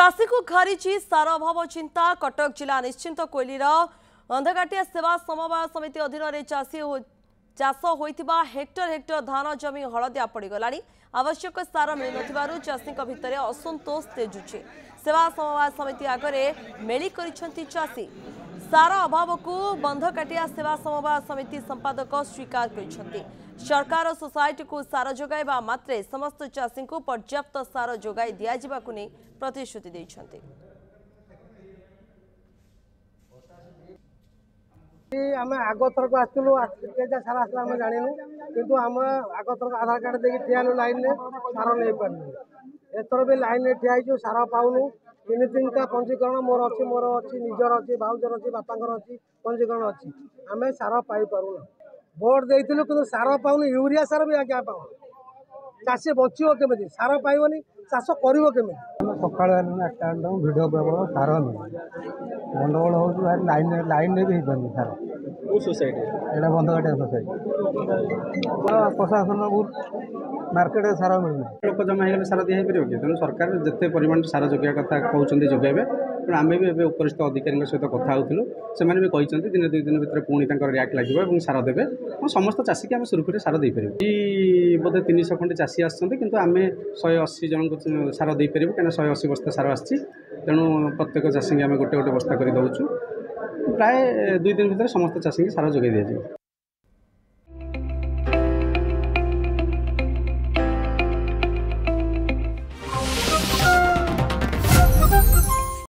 चाषी को घारी सार अभाव चिंता। कटक जिला निश्चिंत कोइलीर अंधघाटिया सेवा समवाय समिति अधीन चाष होइथिबा हेक्टर हेक्टर धान जमी हलदिया पड़गला। आवश्यक सार मिल नथिबारु चाषी भितर असंतोष तेजुचे। सेवा समवाय समिति आगे मेली करिसेंती चाषी। सार अभाव को बंधकाटिया सेवा समवाय समिति संपादक स्वीकार करिसेंती। सरकार सोसाइटी को सार जोगाइबा मात्रे समस्त चाषी को पर्याप्त सार जोगाई दिया जिबाकु नै प्रतिश्रुति दैछंती। आम आग थरक आसलु सार आसला आम जानू किंतु आम आग थरक आधार कार्ड देखिए ठियालु लाइन में सार नहीं पार्नु। एथर भी लाइन में ठिया सार पाऊनु। तीन तीनटा पंजीकरण मोर अच्छी निजर अच्छी भाउजर अच्छी बापांर अच्छी पंजीकरण अच्छी आम सार पाई पारूना। भोट देइथिलु किंतु सार पाऊनु। यूरिया सार भी आज्ञा पाऊनु। चाषी बचिबो केमिति सार पाइबनी चाष करिवो केमिति। सकाळ 8टा भिडियो प्रबल सार गंडगोल हो लाइन भी हो पानी सार सोसाइटी एटा बंधघाटिया सोसाइटी प्रशासन मार्केट सार मिलना लोक जमा हो सार दिखाई पार कि तेणु सरकार जिते परिमाण सार जोगिया कथा कहते जोगाइबे। तेणु आम भी ए उपरिस्थ अधिकारी सहित कथा होलु से भी कहते दिन 2 दिन भितर पुणी रियाक्ट लगे सार देवे। समस्त चाषी की आम सुरखुरी सार दे पार। बोधे 300 खंडे चाषी आम 180 जन को सार दे पारू कहीं 180 बस्ता सार आसी। तेणु प्रत्येक चाषी आम गोटे गोटे बस्ता कर दौचु। प्राय 2 दिन भितर समस्त चाषी सार जोगाई दिया।